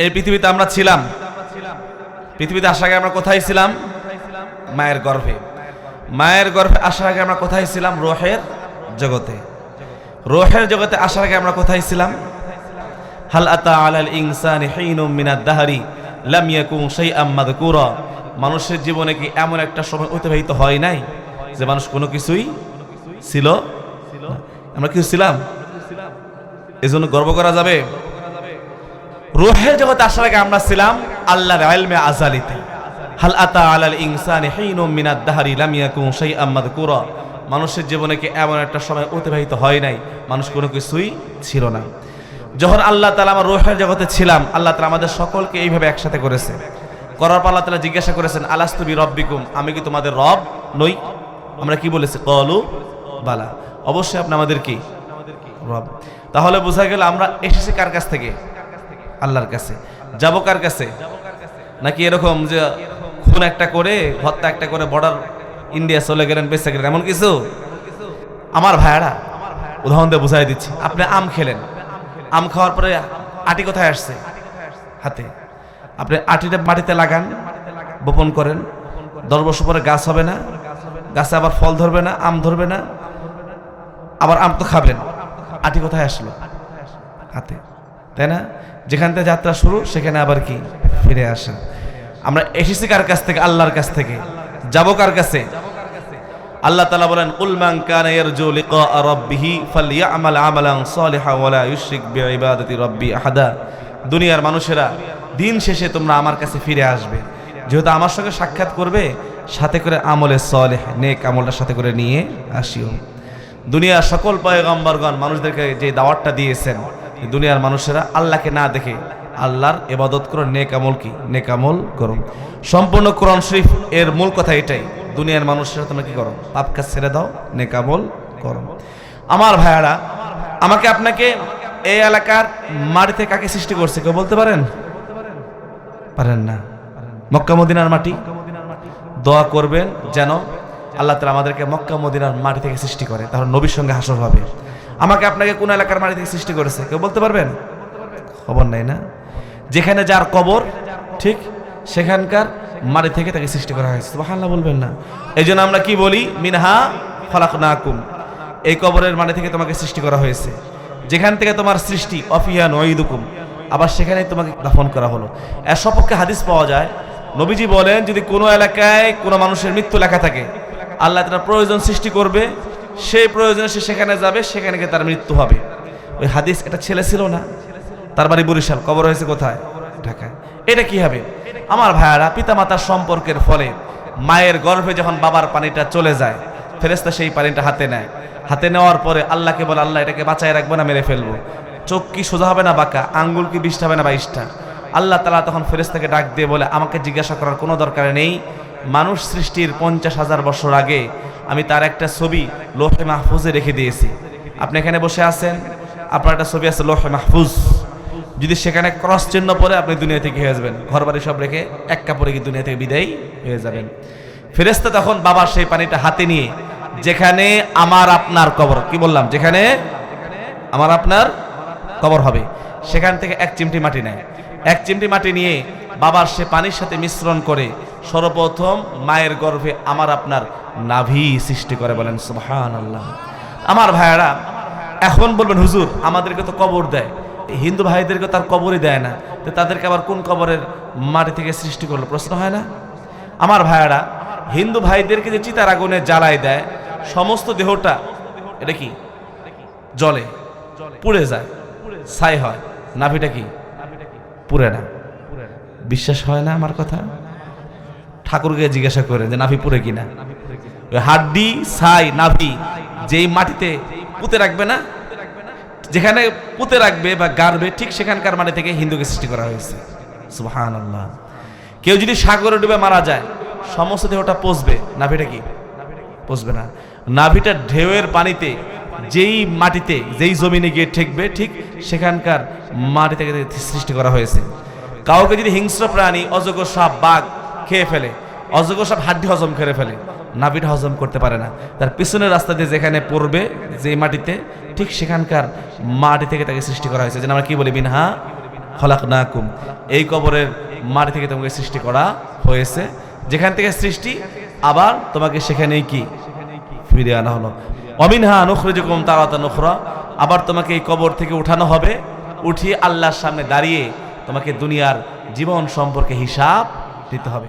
এই পৃথিবীতে আমরা ছিলাম। পৃথিবীতে আসার আগে আমরা কোথায় ছিলাম? মায়ের গর্ভে। মায়ের গর্ভে আসার আগে আমরা কোথায় ছিলাম? রূহের জগতে। রূহের জগতে আসার আগে আমরা কোথায় ছিলাম? হাল আতা আলাল ইনসানি হিনুম মিনাদ দাহরি লাম ইয়াকুন শাইআম মাযকুরা। মানুষের জীবনে কি এমন একটা সময় অতিবাহিত হয় নাই যে মানুষ কোনো কিছুই ছিল না? আমরা কিছু ছিলাম? এজন্য গর্ব করা যাবে? রূহের জগতে আসার আগে আমরা ছিলাম আল্লাহর ইলমে আযালিতে। হাল আতা আলাল ইনসানি হিনুম মিনাদ দাহরি লাম ইয়াকুন শাইআম মাযকুরা। মানুষের জীবনে কি এমন একটা সময় অতিবাহিত হয় নাই মানুষ কোনো কিছুই ছিল না? যখন আল্লাহ তাআলা আমরা রূহের জগতে ছিলাম, আল্লাহ তাআলা আমাদের সকলকে এইভাবে একসাথে করেছে। করার পর আল্লাহ তাআলা জিজ্ঞাসা করেছেন, আলাস্তু বিরব্বিকুম, আমি কি তোমাদের রব নই? আমরা কি বলেছি? ক্বালু বালা, অবশ্যই আপনি আমাদের কি রব। তাহলে বোঝা গেল আমরা এসেছি কার কাছ থেকে? আল্লাহর কাছে। যাব কার কাছে? নাকি এরকম যে খুন একটা করে, হত্যা একটা করে বর্ডার ইন্ডিয়া চলে গেলেন, বেঁচে গেলেন, এমন কিছু? আমার ভাইয়ারা, উদাহরণ দিয়ে বুঝাই দিচ্ছি। আপনি আম খেলেন, আম খাওয়ার পরে আটি কোথায় আসছে? হাতে। আপনি আটিটা মাটিতে লাগান, বপন করেন, 10 বছর পরে গাছ হবে না? গাছে আবার ফল ধরবে না? আম ধরবে না? আবার আম তো খাবেন, আটি কোথায় আসলো? হাতে, তাই না? যেখান থেকে যাত্রা শুরু সেখানে আবার কি ফিরে আসা। আমরা এসেছি কার কাছ থেকে? আল্লাহর কাছ থেকে। যাব কার কাছে? আল্লাহ তাআলা বলেন, কুল মান কানা ইয়ারজু লিকা রাব্বিহি ফালইআমাল আমালান সালিহান ওয়া লা ইউশরিক বিইবাদাতি রাব্বি আহাদা। দুনিয়ার মানুষেরা, দিন শেষে তোমরা আমার কাছে ফিরে আসবে, যেহেতু আমার সঙ্গে সাক্ষাৎ করবে, সাথে করে আমলে সালেহ, নেক আমলটা সাথে করে নিয়ে আসিও। দুনিয়ার সকল পয়গম্বরগণ মানুষদেরকে যে দাওয়াতটা দিয়েছেন, দুনিয়ার মানুষেরা আল্লাহকে না দেখে আল্লাহর ইবাদত করো, নেক আমল কি? নেক আমল করো। সম্পূর্ণ কোরআন শরীফ এর মূল কথা এটাই, দুনিয়ার মানুষেরা তোমরা কি করো? পাপ কাজ ছেড়ে দাও, নেক আমল করো। আমার ভাইয়ারা, আমাকে আপনাকে এই এলাকার মাটিতে কাকে সৃষ্টি করছে কেউ বলতে পারেন? পারেন না। মক্কা মদিনার মাটি। দোয়া করবেন যেন আল্লাহ তাআলা আমাদেরকে মক্কা মদিনার মাটি থেকে সৃষ্টি করে, তাহলে নবীর সঙ্গে হাসর হবে। আমাকে আপনাকে কোন এলাকার মাটি থেকে সৃষ্টি করেছে কেউ বলতে পারবেন? খবর নাই না? যেখানে যার কবর ঠিক সেখানকার মাটি থেকে তাকে সৃষ্টি করা হয়েছে। সুবহানাল্লাহ বলবেন না? এই জন্য আমরা কি বলি? মিনহা খালাকনাকুম, এই কবরের মাটি থেকে তোমাকে সৃষ্টি করা হয়েছে। যেখান থেকে তোমার সৃষ্টি, অফিয়া নুঈদুকুম, আবার সেখানে তোমাকে দাফন করা হলো। এর সপক্ষে হাদিস পাওয়া যায়, নবীজি বলেন, যদি কোনো এলাকায় কোনো মানুষের মৃত্যু লেখা থাকে, আল্লাহ তার প্রয়োজন সৃষ্টি করবে, সেই প্রয়োজনে সে সেখানে যাবে, সেখানে গিয়ে তার মৃত্যু হবে। ওই হাদিস, এটা ছেলে ছিল না, তার বাড়ি বরিশাল, কবর হয়েছে কোথায়? ঢাকায়। এটা কি হবে? আমার ভাইয়ারা, পিতামাতার সম্পর্কের ফলে মায়ের গর্ভে যখন বাবার পানিটা চলে যায়, ফেরেশতা সেই পানিটা হাতে নেয়। হাতে নেওয়ার পরে আল্লাহকে বলে, আল্লাহ এটাকে বাঁচায় রাখবো না মেরে ফেলবো? চোখ কি সোজা হবে না বাঁকা? আঙ্গুল কি 20টা হবে না 22টা? আল্লাহ তাআলা তখন ফেরেশতাকে ডাক দিয়ে বলে, আমাকে জিজ্ঞাসা করার কোনো দরকার নেই। মানুষ সৃষ্টির 50,000 বছর আগে আমি তার একটা ছবি লৌহে মাহফুজে রেখে দিয়েছি। আপনি এখানে বসে আছেন, আপনার একটা ছবি আছে লৌহে মাহফুজ। যদি সেখানে ক্রস চিহ্ন পরে আপনি দুনিয়া থেকে হয়ে যাবেন, ঘর বাড়ি সব রেখে এক কাপড়ে কি দুনিয়া থেকে বিদায় হয়ে যাবেন। ফেরেশতা তখন বাবার সেই পানিটা হাতে নিয়ে, যেখানে আমার আপনার কবর, কি বললাম? যেখানে আমার আপনার কবর হবে, সেখান থেকে 1 চিমটি মাটি নেয়। 1 চিমটি মাটি নিয়ে বাবার সে পানির সাথে মিশ্রণ করে সর্বপ্রথম মায়ের গর্ভে আমার আপনার নাভি সৃষ্টি করে। বলেন সুবহানাল্লাহ। আমার ভাইয়ারা, এখন বলবেন, হুজুর আমাদেরকে তো কবর দেয়, হিন্দু ভাইদেরকে তার কবরই দেয় না, তো তাদেরকে আবার কোন কবরের মাটি থেকে সৃষ্টি করলো? প্রশ্ন হয় না? আমার ভাইয়ারা, হিন্দু ভাইদেরকে যে চিতার আগুনে জ্বালায় দেয়, সমস্ত দেহটা এটা কি জ্বলে, পুড়ে যায়, ছাই হয়, নাভিটা কি পুড়ে না? বিশ্বাস হয় না আমার কথা? ঠাকুরকে জিজ্ঞাসা করে যে নাভি পুড়ে কিনা। ওই হাড্ডি, ছাই, নাভি যেই মাটিতে পুঁতে রাখবে না, যেখানে পুঁতে রাখবে বা গাড়বে, ঠিক সেখানকার মাটি থেকে হিন্দুকে সৃষ্টি করা হয়েছে। সুবহানাল্লাহ। কেউ যদি সাগরে ডুবে মারা যায়, সমস্ত দেহটা পচবে, নাভিটা কি পচবে না? নাভিটা ঢেউয়ের পানিতে যেই মাটিতে, যেই জমিনে গিয়ে ঠেকবে, ঠিক সেখানকার মাটি থেকে সৃষ্টি করা হয়েছে। কাউকে যদি হিংস্র প্রাণী, অজগর সাপ, বাঘ খেয়ে ফেলে, অজগর সাপ হাড্ডি হজম করে ফেলে, নাভিটা হজম করতে পারে না, তার পিছনের রাস্তা দিয়ে যেখানে পড়বে, যেই মাটিতে, ঠিক সেখানকার মাটি থেকে তাকে সৃষ্টি করা হয়েছে। যেন আমরা কি বলি? মিনহা খলাকনাকুম, এই কবরের মাটি থেকে তোমাকে সৃষ্টি করা হয়েছে, যেখান থেকে সৃষ্টি আবার তোমাকে সেখানেই কি ফিরে আনা হলো। অমিনহা নুখরিজুকুম তারাতান উখরা, আবার তোমাকে এই কবর থেকে উঠানো হবে, উঠিয়ে আল্লাহর সামনে দাঁড়িয়ে তোমাকে দুনিয়ার জীবন সম্পর্কে হিসাব দিতে হবে।